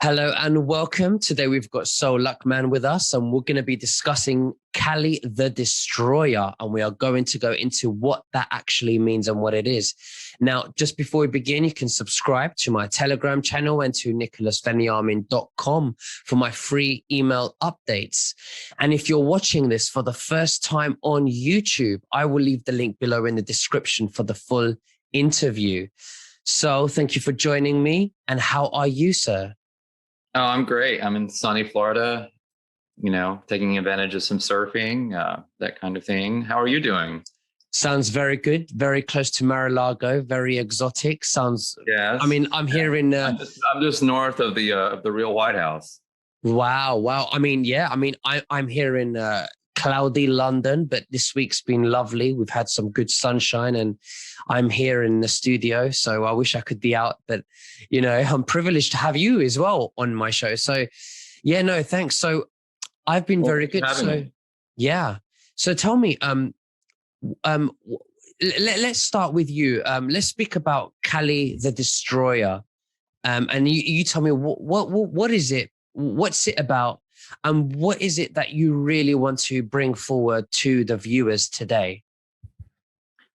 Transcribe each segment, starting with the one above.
Hello and welcome. Today we've got Luckman with us, and we're going to be discussing Cali the Destroyer, and we are going to go into what that actually means and what it is. Now, just before we begin, you can subscribe to my Telegram channel and to nicholasveniamin.com for my free email updates. And if you're watching this for the first time on YouTube, I will leave the link below in the description for the full interview. So thank you for joining me. And how are you, sir? Oh, I'm great. I'm in sunny Florida, taking advantage of some surfing, that kind of thing. How are you doing? Sounds very good. Very close to Mar-a-Lago. Very exotic. Sounds. Yes. I mean, I'm here in. I'm just north of the real White House. Wow. I mean, yeah. I mean, I'm here in cloudy London, but this week's been lovely. We've had some good sunshine, and I'm here in the studio. So I wish I could be out, but I'm privileged to have you as well on my show. So, yeah, no, thanks. So I've been very good. So, yeah. So tell me, let's start with you. Let's speak about Cali the Destroyer. And you tell me what is it? What's it about? And what is it that you really want to bring forward to the viewers today?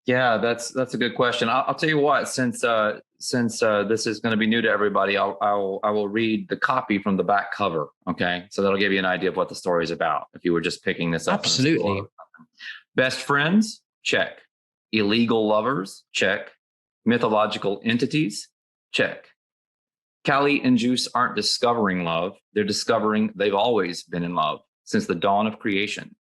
Yeah, that's a good question. I'll tell you what. Since this is going to be new to everybody, I will read the copy from the back cover. Okay, so that'll give you an idea of what the story is about. If you were just picking this up, absolutely. Best friends, check. Illegal lovers, check. Mythological entities, check. Cali and Juice aren't discovering love. They're discovering they've always been in love since the dawn of creation.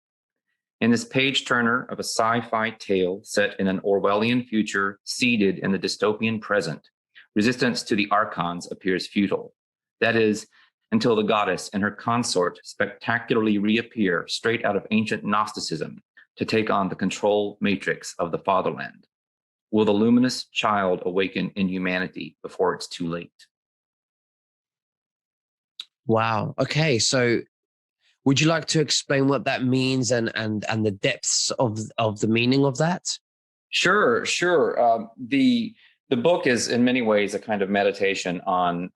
In this page turner of a sci-fi tale set in an Orwellian future seated in the dystopian present, resistance to the Archons appears futile. That is, until the goddess and her consort spectacularly reappear straight out of ancient Gnosticism to take on the control matrix of the Fatherland. Will the Luminous Child awaken in humanity before it's too late? Wow. Okay. So would you like to explain what that means and the depths of the meaning of that? Sure. The book is in many ways a kind of meditation on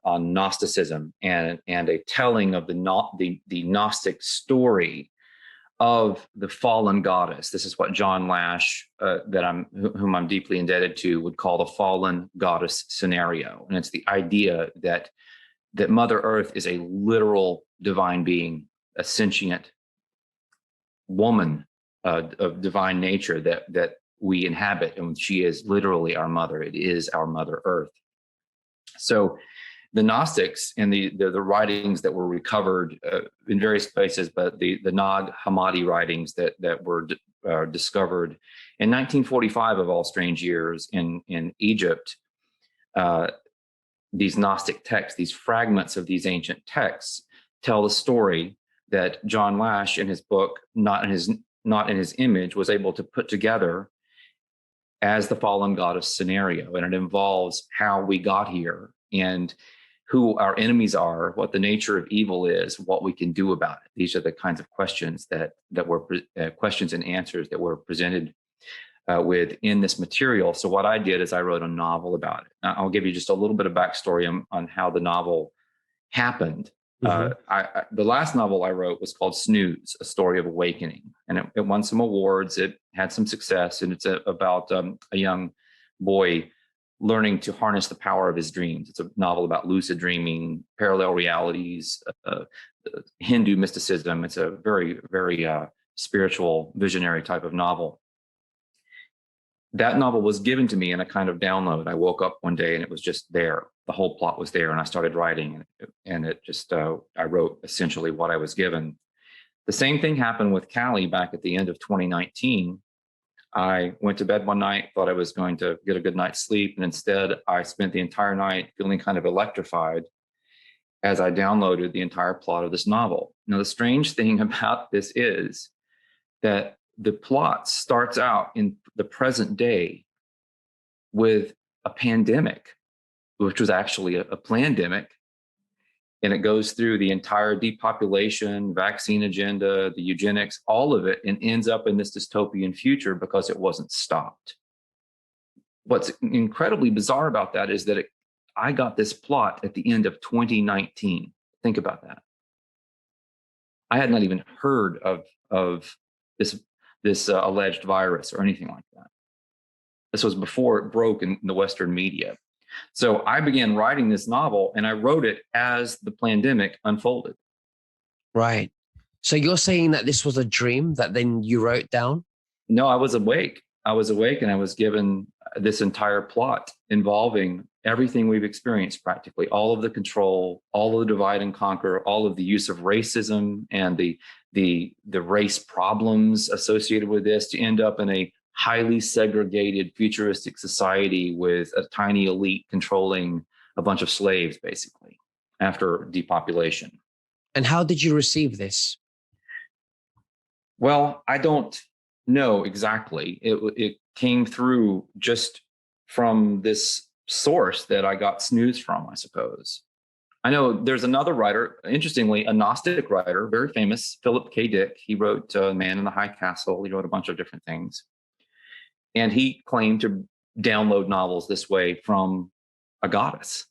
Gnosticism and a telling of the Gnostic story of the fallen goddess. This is what John Lash, whom I'm deeply indebted to, would call the fallen goddess scenario, and it's the idea that Mother Earth is a literal divine being, a sentient woman of divine nature that we inhabit, and she is literally our mother. It is our Mother Earth. So the Gnostics and the writings that were recovered in various places, but the Nag Hammadi writings that were discovered in 1945, of all strange years, in Egypt, these Gnostic texts, these fragments of these ancient texts, tell the story that John Lash, in his book Not in His Image, was able to put together as the fallen goddess scenario. And it involves how we got here and who our enemies are, what the nature of evil is, what we can do about it. These are the kinds of questions that were questions and answers that were presented within this material. So what I did is I wrote a novel about it. I'll give you just a little bit of backstory on how the novel happened. Mm-hmm. The last novel I wrote was called Snooze, A Story of Awakening, and it won some awards. It had some success, and it's about a young boy learning to harness the power of his dreams. It's a novel about lucid dreaming, parallel realities, Hindu mysticism. It's a very, very spiritual, visionary type of novel. That novel was given to me in a kind of download. I woke up one day and it was just there. The whole plot was there, and I started writing, and it just, I wrote essentially what I was given. The same thing happened with Cali back at the end of 2019. I went to bed one night, thought I was going to get a good night's sleep, and instead I spent the entire night feeling kind of electrified as I downloaded the entire plot of this novel. Now, the strange thing about this is that the plot starts out in the present day with a pandemic, which was actually a plandemic. And it goes through the entire depopulation, vaccine agenda, the eugenics, all of it, and ends up in this dystopian future because it wasn't stopped. What's incredibly bizarre about that is that I got this plot at the end of 2019. Think about that. I had not even heard of this alleged virus or anything like that. This was before it broke in the Western media. So I began writing this novel, and I wrote it as the pandemic unfolded. Right. So you're saying that this was a dream that then you wrote down? No, I was awake. I was awake, and I was given this entire plot involving everything we've experienced, practically all of the control, all of the divide and conquer, all of the use of racism and the race problems associated with this, to end up in a highly segregated futuristic society with a tiny elite controlling a bunch of slaves, basically, after depopulation. And how did you receive this? Well, I don't know exactly. It came through just from this source that I got snooze from, I suppose. I know there's another writer, interestingly, a Gnostic writer, very famous, Philip K. Dick. He wrote Man in the High Castle. He wrote a bunch of different things. And he claimed to download novels this way from a goddess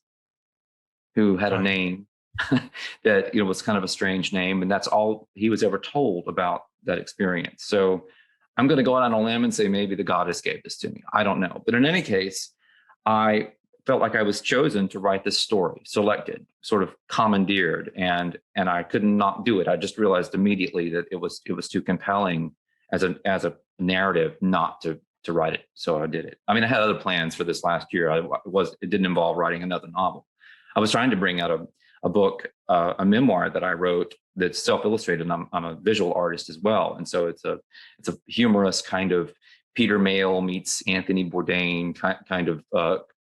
who had a name that was kind of a strange name. And that's all he was ever told about that experience. So I'm going to go out on a limb and say maybe the goddess gave this to me. I don't know. But in any case, I felt like I was chosen to write this story, selected, sort of commandeered, and I could not do it. I just realized immediately that it was too compelling as a narrative not to write it. So I did it. I mean, I had other plans for this last year. It didn't involve writing another novel. I was trying to bring out a book, a memoir that I wrote that's self-illustrated. And I'm a visual artist as well. And so it's a humorous kind of Peter Mayle meets Anthony Bourdain kind of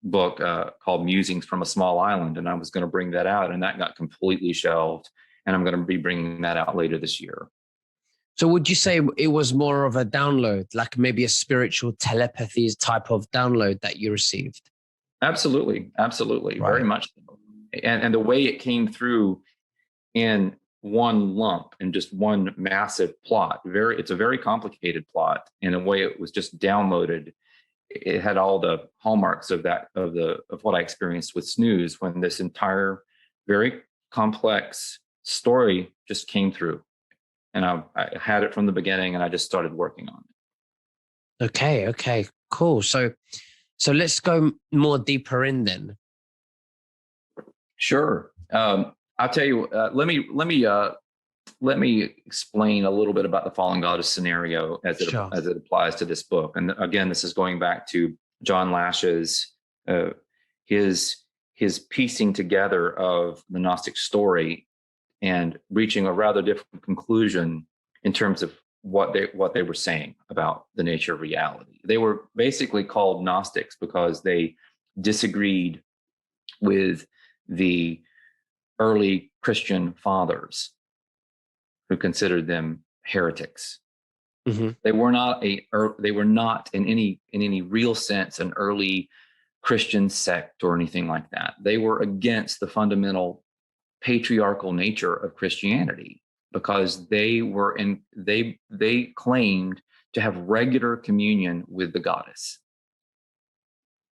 book called Musings from a Small Island. And I was going to bring that out, and that got completely shelved. And I'm going to be bringing that out later this year. So would you say it was more of a download, like maybe a spiritual telepathy type of download that you received? Absolutely. Absolutely. Right. Very much so. And the way it came through in one lump and just one massive plot, it's a very complicated plot. And the way it was just downloaded, it had all the hallmarks of what I experienced with Snooze, when this entire very complex story just came through. And I had it from the beginning, and I just started working on it. Okay, cool. So let's go more deeper in then. Sure. I'll tell you. Let me explain a little bit about the fallen goddess scenario as it applies to this book. And again, this is going back to John Lash's his piecing together of the Gnostic story and reaching a rather different conclusion in terms of what they were saying about the nature of reality. They were basically called Gnostics because they disagreed with the early Christian fathers, who considered them heretics. Mm-hmm. They were not in any real sense an early Christian sect or anything like that. They were against the fundamental patriarchal nature of Christianity, because they claimed to have regular communion with the goddess.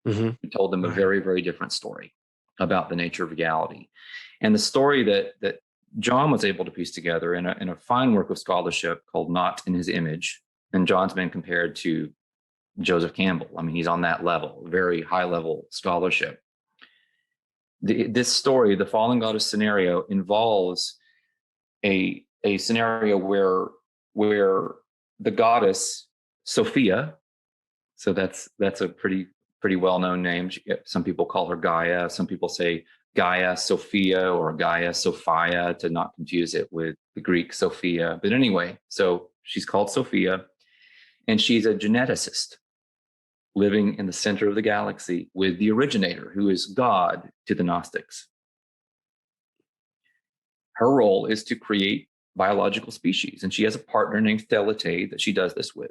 Mm-hmm. Who told them a very, very different story about the nature of reality. And the story that John was able to piece together in a fine work of scholarship called Not in His Image. And John's been compared to Joseph Campbell. I mean, he's on that level, very high level scholarship. This story, the fallen goddess scenario, involves a scenario where the goddess Sophia, so that's a pretty well-known name. Some people call her Gaia. Some people say Gaia Sophia or Gaia Sophia, to not confuse it with the Greek Sophia. But anyway, so she's called Sophia, and she's a geneticist living in the center of the galaxy with the originator, who is God to the Gnostics. Her role is to create biological species, and she has a partner named Thelete that she does this with.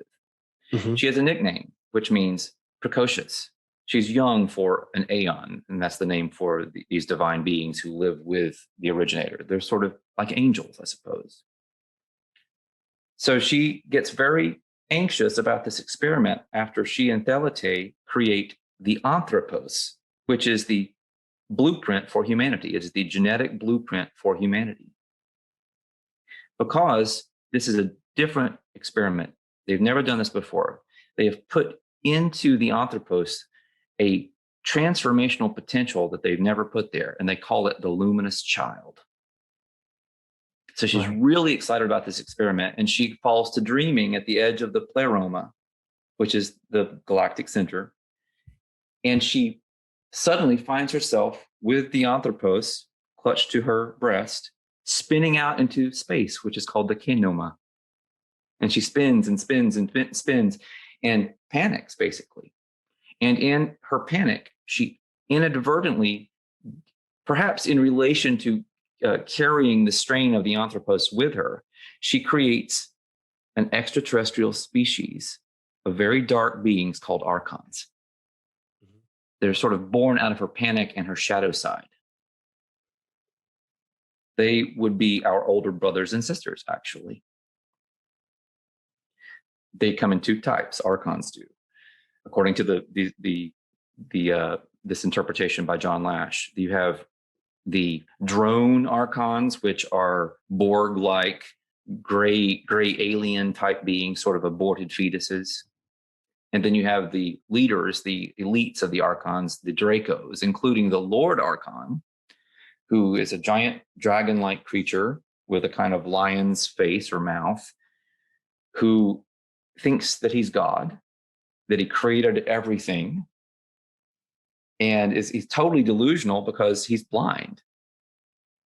Mm-hmm. She has a nickname, which means precocious. She's young for an aeon, and that's the name for these divine beings who live with the originator. They're sort of like angels, I suppose. So she gets very anxious about this experiment after she and Thelete create the anthropos, which is the blueprint for humanity. It is the genetic blueprint for humanity. Because this is a different experiment. They've never done this before. They have put into the Anthropos a transformational potential that they've never put there, and they call it the Luminous Child. So she's really excited about this experiment, and she falls to dreaming at the edge of the pleroma, which is the galactic center. And she suddenly finds herself with the Anthropos clutched to her breast, spinning out into space, which is called the kenoma. And she spins and spins and spins and panics, basically. And in her panic, she inadvertently, perhaps in relation to carrying the strain of the Anthropos with her, she creates an extraterrestrial species of very dark beings called Archons. They're sort of born out of her panic and her shadow side. They would be our older brothers and sisters, actually. They come in two types, Archons do, according to this interpretation by John Lash. You have the drone Archons, which are Borg-like, gray alien type beings, sort of aborted fetuses. And then you have the leaders, the elites of the Archons, the Dracos, including the Lord Archon, who is a giant dragon-like creature with a kind of lion's face or mouth, who thinks that he's God, that he created everything, and he's totally delusional because he's blind.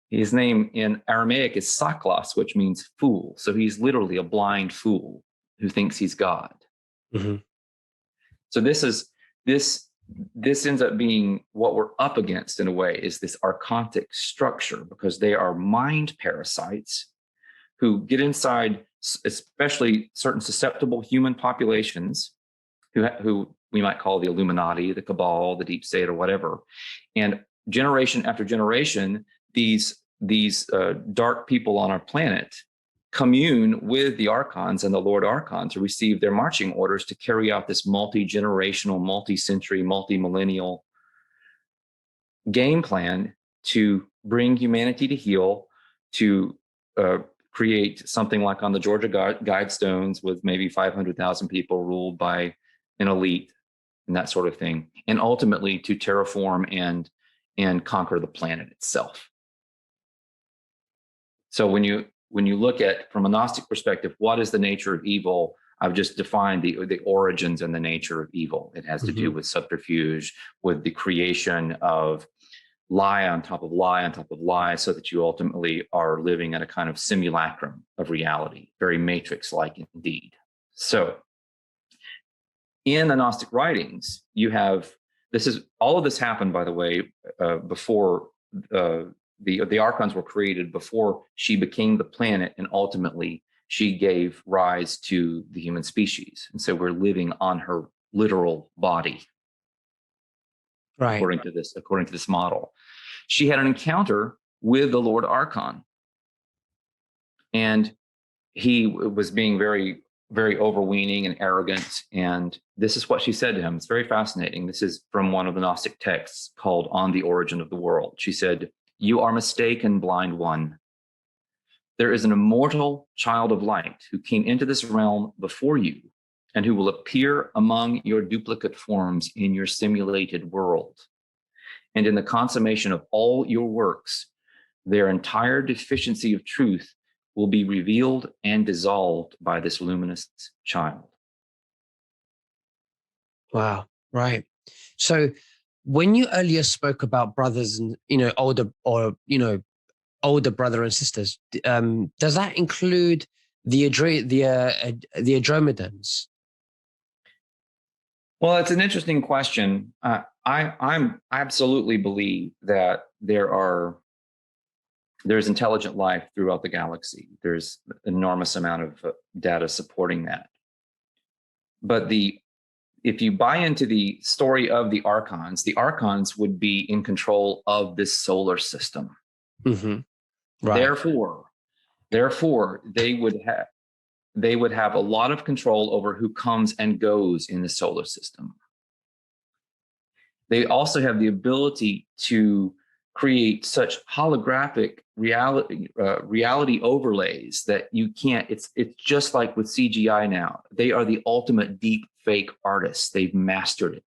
His name in Aramaic is Saklos, which means fool. So he's literally a blind fool who thinks he's God. Mm-hmm. So this ends up being what we're up against in a way, is this archontic structure, because they are mind parasites who get inside, especially certain susceptible human populations who we might call the Illuminati, the Cabal, the Deep State, or whatever. And generation after generation, these dark people on our planet commune with the Archons and the Lord Archon to receive their marching orders to carry out this multi-generational, multi-century, multi-millennial game plan to bring humanity to heel, to create something like on the Georgia Guidestones with maybe 500,000 people ruled by an elite and that sort of thing, and ultimately to terraform and conquer the planet itself. So when you look at, from a Gnostic perspective, what is the nature of evil? I've just defined the origins and the nature of evil. It has to do with subterfuge, with the creation of lie on top of lie on top of lie, so that you ultimately are living in a kind of simulacrum of reality, very Matrix-like indeed. So in the Gnostic writings, you have, all of this happened, by the way, before the Archons were created, before she became the planet, and ultimately she gave rise to the human species. And so we're living on her literal body, right? According to this model. She had an encounter with the Lord Archon, and he was being very, very overweening and arrogant. And this is what she said to him. It's very fascinating. This is from one of the Gnostic texts called On the Origin of the World. She said, "You are mistaken, blind one. There is an immortal child of light who came into this realm before you, and who will appear among your duplicate forms in your simulated world. And in the consummation of all your works, their entire deficiency of truth will be revealed and dissolved by this luminous child." Wow. Right. So when you earlier spoke about brothers and, older brother and sisters, does that include the Andromedans? Well, it's an interesting question. I absolutely believe that there's intelligent life throughout the galaxy. There's an enormous amount of data supporting that. But if you buy into the story of the Archons would be in control of this solar system. Mm-hmm. Right. Therefore, they would have a lot of control over who comes and goes in the solar system. They also have the ability to create such holographic reality overlays that you can't. It's just like with CGI now. They are the ultimate deep fake artists. They've mastered it,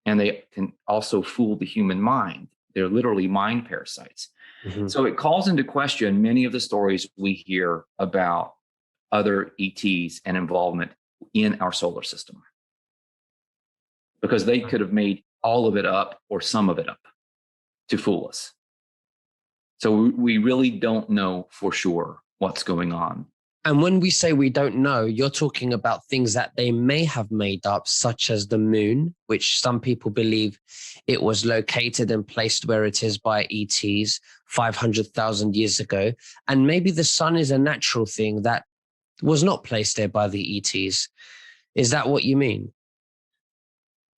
and they can also fool the human mind. They're literally mind parasites. Mhm. So it calls into question many of the stories we hear about other ETs and involvement in our solar system, because they could have made all of it up or some of it up to fool us. So we really don't know for sure what's going on. And when we say we don't know, you're talking about things that they may have made up, such as the moon, which some people believe it was located and placed where it is by ETs 500,000 years ago. And maybe the sun is a natural thing that was not placed there by the ETs. Is that what you mean?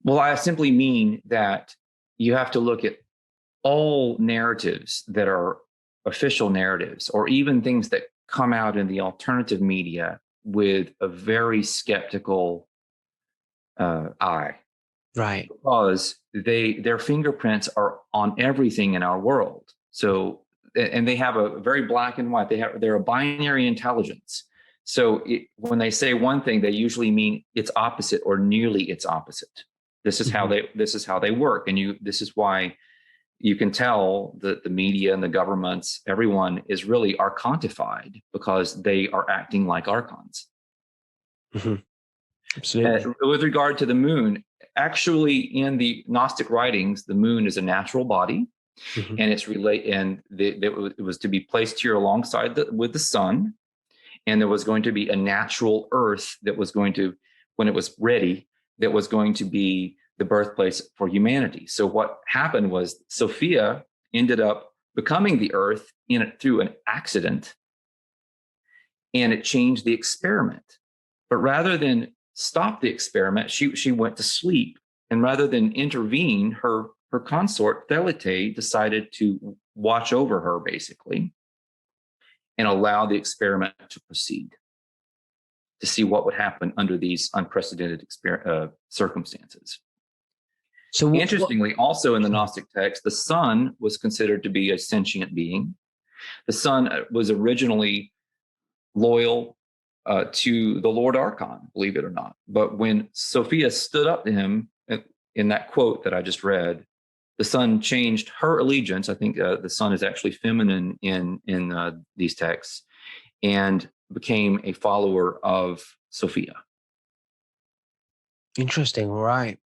Well, I simply mean that you have to look at all narratives that are official narratives, or even things that come out in the alternative media, with a very skeptical eye. Right. Because their fingerprints are on everything in our world. So, and they have a very black and white. They're a binary intelligence. So when they say one thing, they usually mean its opposite or nearly its opposite. This is how they work, and this is why you can tell that the media and the governments, everyone is really archontified, because they are acting like archons. Mm-hmm. Absolutely. With regard to the moon, actually, in the Gnostic writings, the moon is a natural body, Mm-hmm. and it was to be placed here alongside with the sun, and there was going to be a natural Earth that was going to, when it was ready, that was going to be the birthplace for humanity. So what happened was Sophia ended up becoming the Earth through an accident, and it changed the experiment. But rather than stop the experiment, she went to sleep, and rather than intervene, her consort Thelete decided to watch over her, basically, and allow the experiment to proceed, to see what would happen under these unprecedented circumstances. So interestingly, also in the Gnostic text, the sun was considered to be a sentient being. The sun was originally loyal to the Lord Archon, believe it or not. But when Sophia stood up to him in that quote that I just read, the sun changed her allegiance. I think the sun is actually feminine in these texts, and became a follower of Sophia. Interesting, right?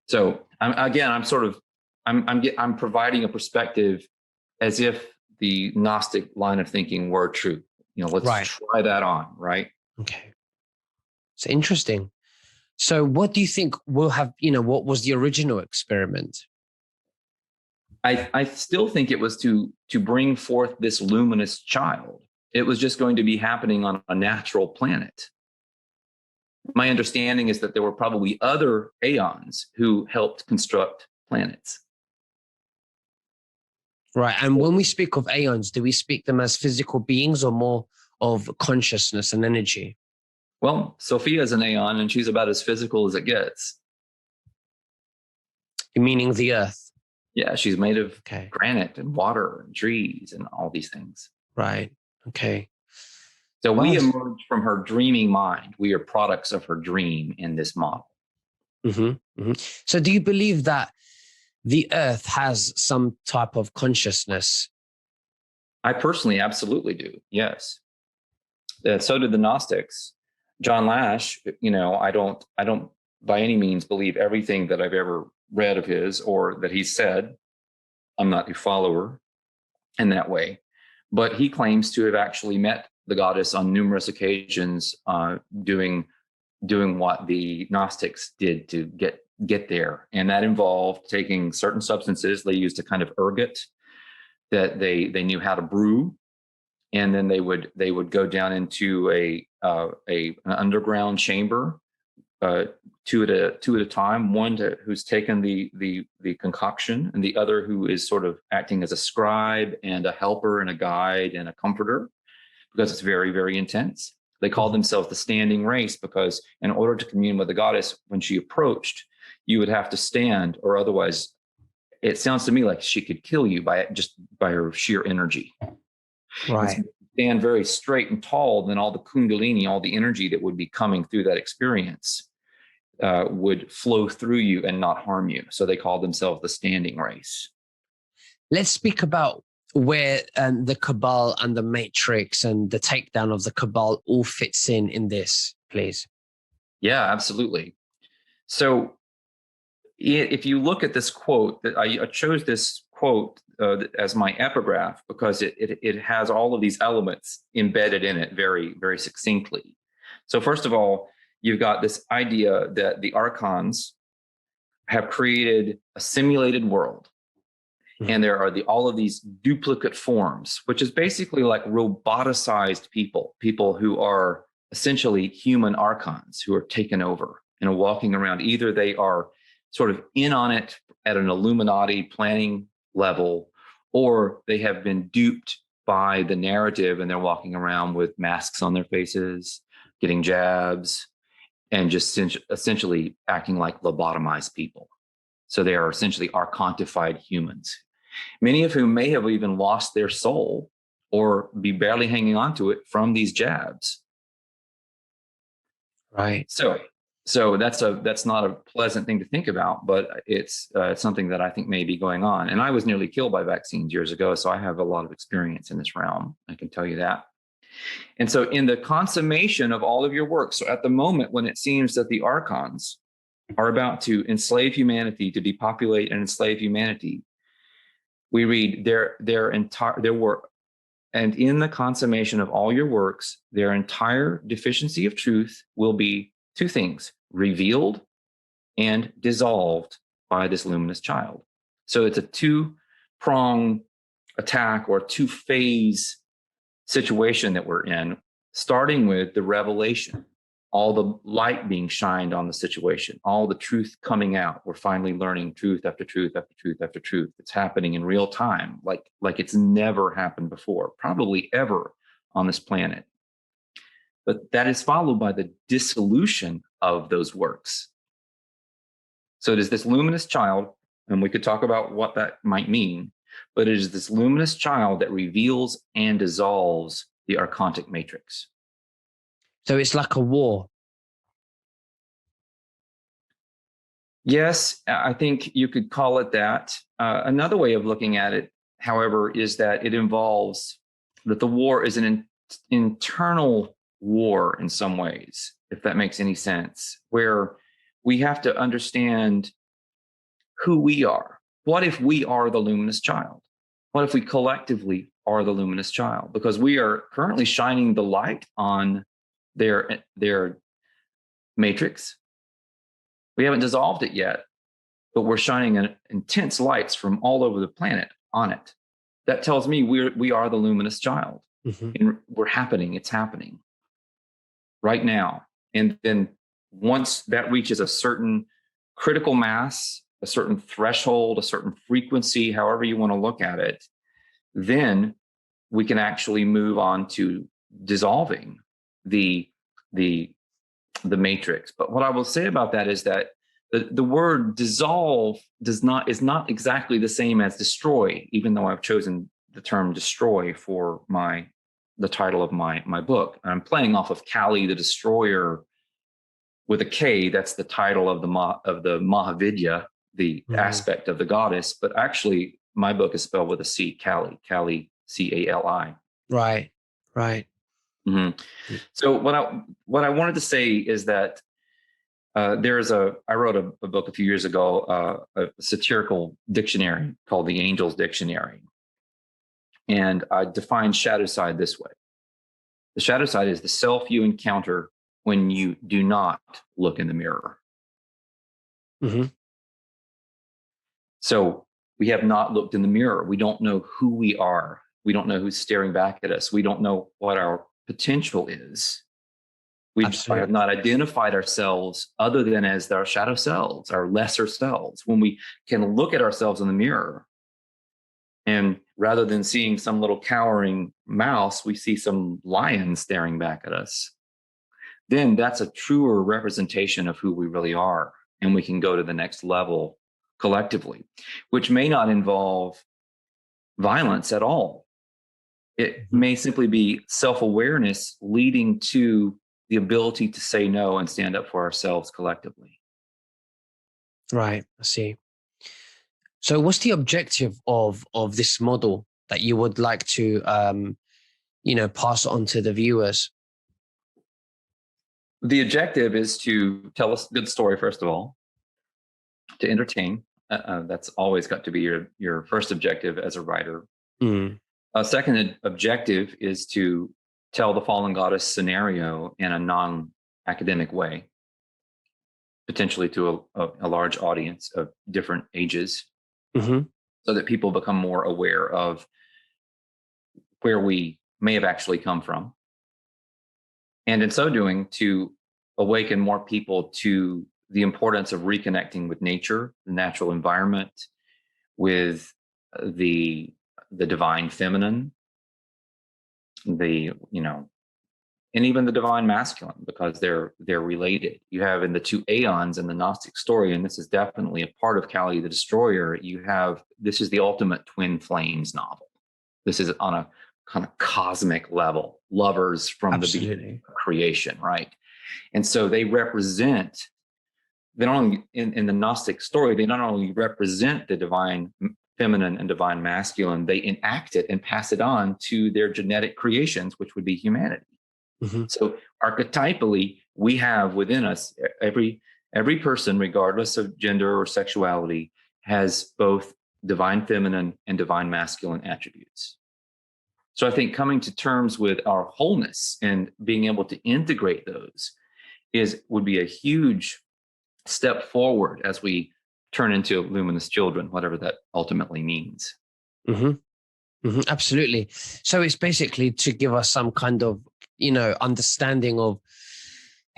So I'm providing a perspective as if the Gnostic line of thinking were true. Let's try that on, right? Okay. It's interesting. So what do you think will have, what was the original experiment? I still think it was to bring forth this luminous child. It was just going to be happening on a natural planet. My understanding is that there were probably other aeons who helped construct planets. Right. And when we speak of aeons, do we speak them as physical beings or more of consciousness and energy? Well, Sophia is an aeon, and she's about as physical as it gets. Meaning the earth. Yeah, she's made of granite and water and trees and all these things. Right. Okay. So we emerged from her dreaming mind. We are products of her dream in this model. Mm-hmm. Mm-hmm. So do you believe that the earth has some type of consciousness? I personally absolutely do. Yes. So did the Gnostics. John Lash, I don't by any means believe everything that I've ever read of his or that he's said. I'm not a follower in that way, but he claims to have actually met the goddess on numerous occasions, doing what the Gnostics did to get there, and that involved taking certain substances they used a kind of ergot that they knew how to brew, and then they would go down into an underground chamber, two at a time. One who's taken the concoction, and the other who is sort of acting as a scribe and a helper and a guide and a comforter, because it's very, very intense. They called themselves the standing race, because in order to commune with the goddess, when she approached, you would have to stand, or otherwise it sounds to me like she could kill you by her sheer energy. Right. Stand very straight and tall, then all the kundalini, all the energy that would be coming through that experience would flow through you and not harm you. So they call themselves the standing race. Let's speak about where the cabal and the matrix and the takedown of the cabal all fits in this, please. Yeah, absolutely. So if you look at this quote, that I chose this quote as my epigraph because it has all of these elements embedded in it very, very succinctly. So first of all, you've got this idea that the Archons have created a simulated world. Mm-hmm. And there are all of these duplicate forms, which is basically like roboticized people who are essentially human Archons who are taken over and are walking around. Either they are sort of in on it at an Illuminati planning level, or they have been duped by the narrative and they're walking around with masks on their faces, getting jabs, and just essentially acting like lobotomized people. So they are essentially archontified humans, many of whom may have even lost their soul or be barely hanging on to it from these jabs. Right. So that's not a pleasant thing to think about, but it's something that I think may be going on. And I was nearly killed by vaccines years ago, so I have a lot of experience in this realm. I can tell you that. And so in the consummation of all of your work, so at the moment when it seems that the Archons are about to enslave humanity, to depopulate and enslave humanity, we read their work, and in the consummation of all your works, their entire deficiency of truth will be two things: revealed and dissolved by this luminous child. So it's a two-prong attack or two-phase situation that we're in, starting with the revelation, all the light being shined on the situation, all the truth coming out. We're finally learning truth after truth after truth after truth. It's happening in real time, like it's never happened before, probably ever on this planet. But that is followed by the dissolution of those works. So it is this luminous child, and we could talk about what that might mean, but it is this luminous child that reveals and dissolves the archontic matrix. So it's like a war. Yes, I think you could call it that. Another way of looking at it, however, is that it involves that the war is an internal war in some ways, if that makes any sense, where we have to understand who we are. What if we are the luminous child? What if we collectively are the luminous child? Because we are currently shining the light on their matrix. We haven't dissolved it yet, but we're shining intense lights from all over the planet on it. That tells me we are the luminous child. Mm-hmm. And it's happening right now. And then once that reaches a certain critical mass, a certain threshold, a certain frequency, however you want to look at it, then we can actually move on to dissolving the matrix. But what I will say about that is that the word dissolve is not exactly the same as destroy, even though I've chosen the term destroy for the title of my book. I'm playing off of Cali the Destroyer with a K. That's the title of the Mahavidya, the aspect of the goddess. But actually, my book is spelled with a C, Cali, Cali, C-A-L-I. Right. Mm-hmm. So what I wanted to say is that I wrote a book a few years ago, a satirical dictionary called the Angel's Dictionary. And I defined shadow side this way. The shadow side is the self you encounter when you do not look in the mirror. Mm-hmm. So we have not looked in the mirror. We don't know who we are. We don't know who's staring back at us. We don't know what our potential is. We have not identified ourselves other than as our shadow selves, our lesser selves. When we can look at ourselves in the mirror, and rather than seeing some little cowering mouse, we see some lion staring back at us, then that's a truer representation of who we really are. And we can go to the next level collectively, which may not involve violence at all. It may simply be self-awareness leading to the ability to say no and stand up for ourselves collectively. Right, I see. So what's the objective of this model that you would like to pass on to the viewers? The objective is to tell a good story, first of all, to entertain. That's always got to be your first objective as a writer. A second objective is to tell the fallen goddess scenario in a non-academic way, potentially to a large audience of different ages, so that people become more aware of where we may have actually come from. And in so doing, to awaken more people to the importance of reconnecting with nature, the natural environment, with the divine feminine, and even the divine masculine, because they're related. You have in the two aeons in the Gnostic story, and this is definitely a part of Cali the Destroyer, this is the ultimate twin flames novel. This is on a kind of cosmic level, lovers from the beginning of creation, right? And so they not only in the Gnostic story, they not only represent the divine feminine and divine masculine, they enact it and pass it on to their genetic creations, which would be humanity. So archetypally, we have within us, every person, regardless of gender or sexuality, has both divine feminine and divine masculine attributes. So I think coming to terms with our wholeness and being able to integrate those would be a huge step forward as we turn into luminous children, whatever that ultimately means. Absolutely. So it's basically to give us some kind of, understanding of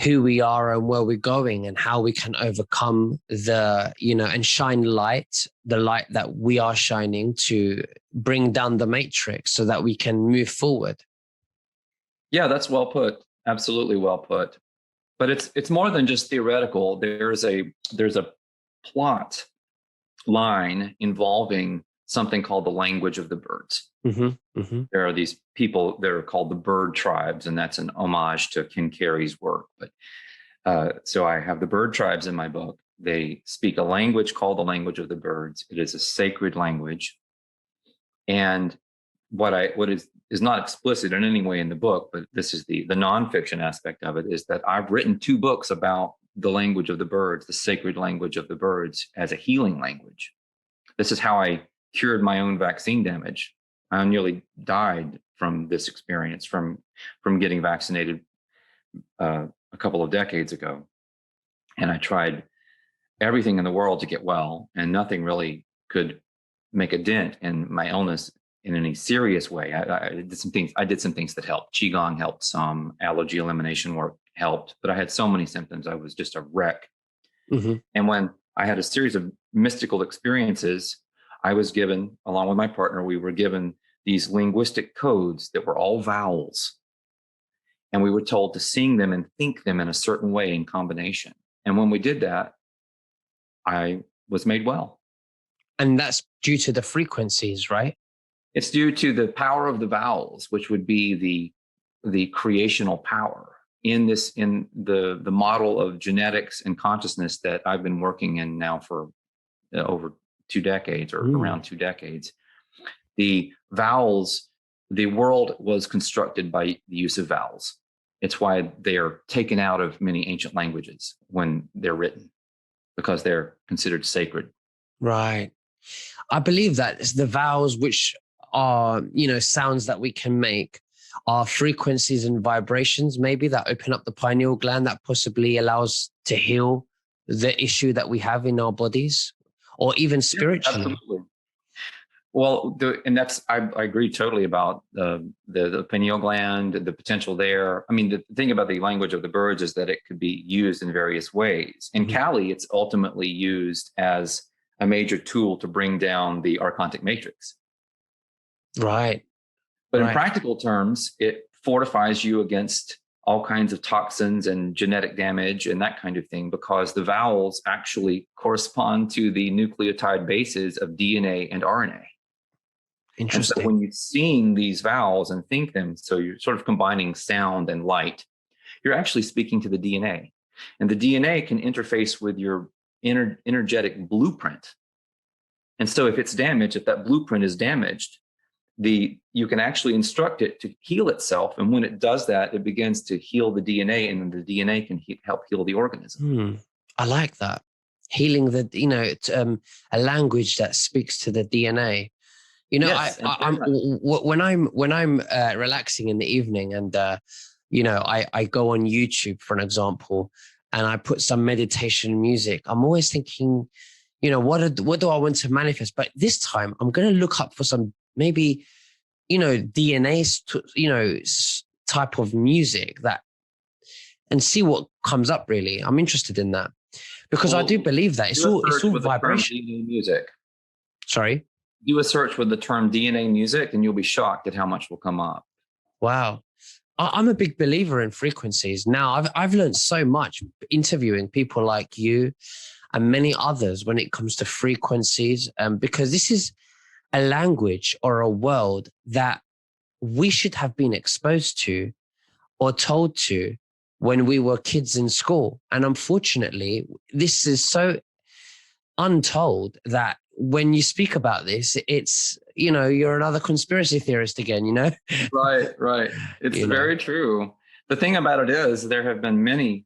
who we are and where we're going and how we can overcome and shine the light that we are shining to bring down the matrix so that we can move forward. Yeah, that's well put. Absolutely well put. But it's more than just theoretical. There's a plot line involving something called the language of the birds. There are these people that are called the bird tribes, and that's an homage to Ken Carey's work. But so I have the bird tribes in my book. They speak a language called the language of the birds. It is a sacred language. And what is not explicit in any way in the book, but this is the nonfiction aspect of it, is that I've written 2 books about the language of the birds, the sacred language of the birds, as a healing language. This is how I cured my own vaccine damage. I nearly died from this experience, from getting vaccinated a couple of decades ago. And I tried everything in the world to get well, and nothing really could make a dent in my illness in any serious way. I did some things that helped. Qigong helped some, allergy elimination work helped, but I had so many symptoms. I was just a wreck. And when I had a series of mystical experiences, I was given, along with my partner, we were given these linguistic codes that were all vowels. And we were told to sing them and think them in a certain way in combination. And when we did that, I was made well. And that's due to the frequencies, right? It's due to the power of the vowels, which would be the creational power in the model of genetics and consciousness that I've been working in now for over 2 decades or around 2 decades. The vowels, the world was constructed by the use of vowels. It's why they are taken out of many ancient languages when they're written, because they're considered sacred. Right. I believe that it's the vowels, which are, sounds that we can make, are frequencies and vibrations, maybe, that open up the pineal gland, that possibly allows to heal the issue that we have in our bodies, or even spiritually. Yeah, absolutely. Well, I agree totally about the pineal gland, the potential there. I mean, the thing about the language of the birds is that it could be used in various ways. In Cali, it's ultimately used as a major tool to bring down the archontic matrix. Right. But in practical terms, it fortifies you against all kinds of toxins and genetic damage and that kind of thing, because the vowels actually correspond to the nucleotide bases of DNA and RNA. And so Interesting. when you're seeing these vowels and think them, so you're sort of combining sound and light, you're actually speaking to the DNA. And the DNA can interface with your energetic blueprint. And so if it's damaged, if that blueprint is damaged, you can actually instruct it to heal itself. And when it does that, it begins to heal the DNA, and then the DNA can help heal the organism. I like that. Healing a language that speaks to the DNA. Yes, when I'm relaxing in the evening, and I go on YouTube, for an example, and I put some meditation music, I'm always thinking, what do I want to manifest? But this time I'm going to look up for some maybe, DNA, type of music and see what comes up. Really, I'm interested in that, because I do believe that it's all vibration. DNA music. Sorry? Do a search with the term DNA music and you'll be shocked at how much will come up. Wow. I'm a big believer in frequencies. Now, I've learned so much interviewing people like you and many others when it comes to frequencies, because this is a language or a world that we should have been exposed to or told to when we were kids in school. And unfortunately, this is so untold that when you speak about this, it's, you're another conspiracy theorist again, Right. It's very true. The thing about it is there have been many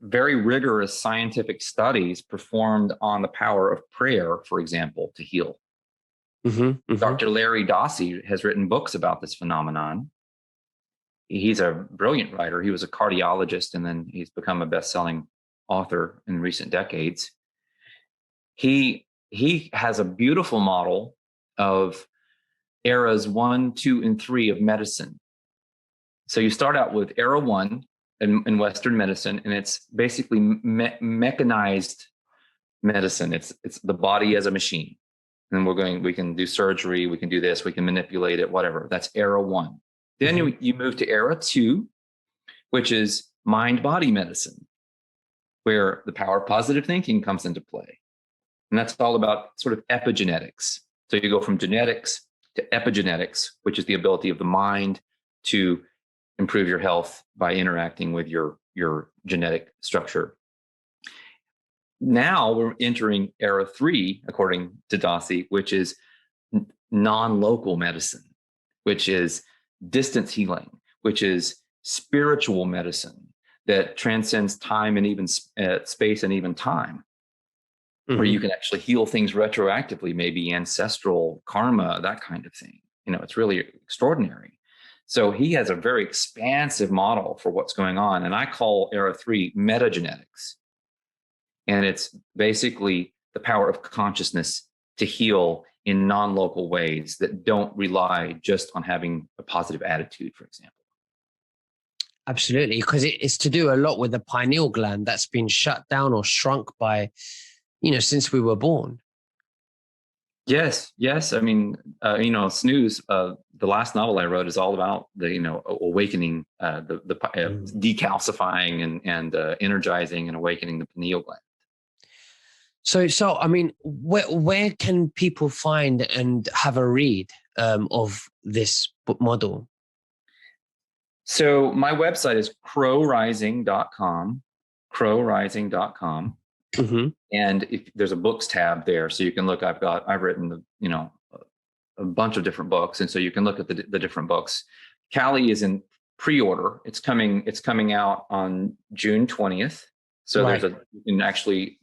very rigorous scientific studies performed on the power of prayer, for example, to heal. Dr. Larry Dossey has written books about this phenomenon. He's a brilliant writer. He was a cardiologist, and then he's become a best-selling author in recent decades. He has a beautiful model of eras 1, 2, and 3 of medicine. So you start out with era 1 in Western medicine, and it's basically mechanized medicine. It's the body as a machine. And we can do surgery, we can do this, we can manipulate it, whatever. That's era 1. Then you move to era 2, which is mind-body medicine, where the power of positive thinking comes into play. And that's all about sort of epigenetics. So you go from genetics to epigenetics, which is the ability of the mind to improve your health by interacting with your genetic structure. Now we're entering era 3, according to Dossey, which is non-local medicine, which is distance healing, which is spiritual medicine that transcends time and even space and even time, where you can actually heal things retroactively, maybe ancestral karma, that kind of thing. It's really extraordinary. So he has a very expansive model for what's going on. And I call era 3 metagenetics. And it's basically the power of consciousness to heal in non-local ways that don't rely just on having a positive attitude, for example. Absolutely, because it's to do a lot with the pineal gland that's been shut down or shrunk by, since we were born. Yes. I mean, Snooze, the last novel I wrote is all about the, awakening, decalcifying and energizing and awakening the pineal gland. So I mean, where can people find and have a read of this book model? So my website is crowrising.com, crowrising.com. And if there's a books tab there, so you can look. I've written a bunch of different books, and so you can look at the different books. Cali is in pre-order. It's coming out on June 20th. So right. You can actually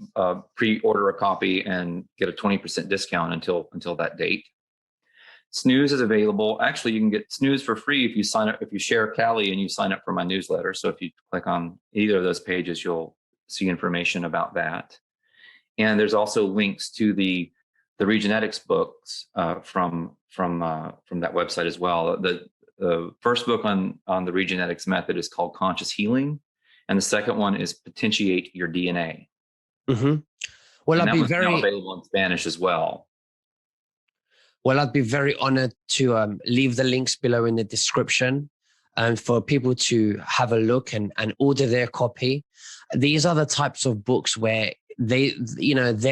pre-order a copy and get a 20% discount until that date. Snooze is available. Actually, you can get Snooze for free if you sign up, if you share Cali and you sign up for my newsletter. So if you click on either of those pages, you'll see information about that. And there's also links to the Regenetics books from that website as well. The first book on the Regenetics method is called Conscious Healing, and the second one is Potentiate Your DNA. Well, and I'd be now available in Spanish as well. Well, I'd be very honored to leave the links below in the description. and for people to have a look and order their copy. These are the types of books where they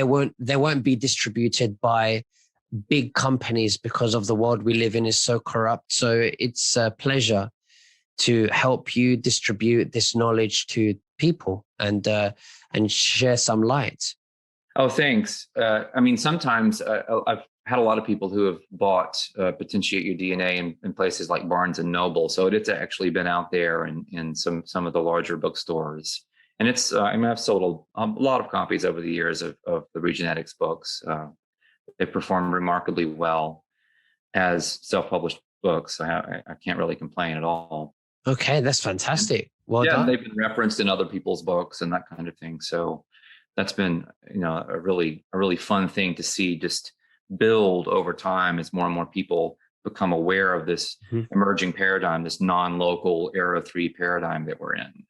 won't be distributed by big companies because of the world we live in is so corrupt. So it's a pleasure to help you distribute this knowledge to people and share some light. Oh, thanks. I mean, sometimes I've had a lot of people who have bought Potentiate Your DNA in places like Barnes and Noble. So it's actually been out there in some of the larger bookstores. And it's, I mean, I've sold a lot of copies over the years of the Regenetics books. They perform remarkably well as self-published books. I can't really complain at all. Okay, that's fantastic. Well yeah, done. They've been referenced in other people's books and that kind of thing. So that's been, a really fun thing to see just build over time as more and more people become aware of this emerging paradigm, this non-local era 3 paradigm that we're in.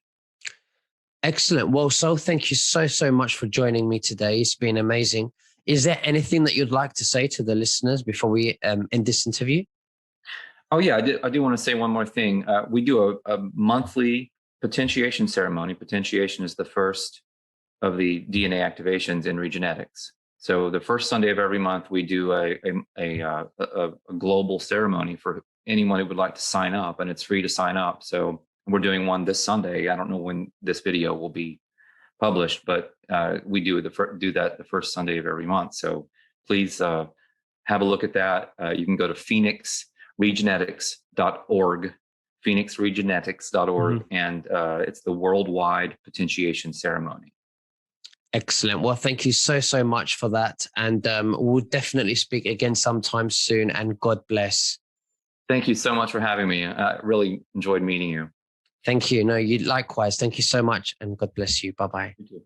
Excellent. Well, so thank you so much for joining me today. It's been amazing. Is there anything that you'd like to say to the listeners before we end this interview? Oh yeah, I do want to say one more thing. We do a monthly potentiation ceremony. Potentiation is the first of the DNA activations in Regenetics. So the first Sunday of every month, we do a global ceremony for anyone who would like to sign up, and it's free to sign up. So we're doing one this Sunday. I don't know when this video will be published, but we do that the first Sunday of every month. So please have a look at that. You can go to phoenixregenetics.org, phoenixregenetics.org, and it's the worldwide potentiation ceremony. Excellent. Well, thank you so much for that. And we'll definitely speak again sometime soon, and God bless. Thank you so much for having me. I really enjoyed meeting you. Thank you. No, you likewise. Thank you so much, and God bless you. Bye-bye. Thank you.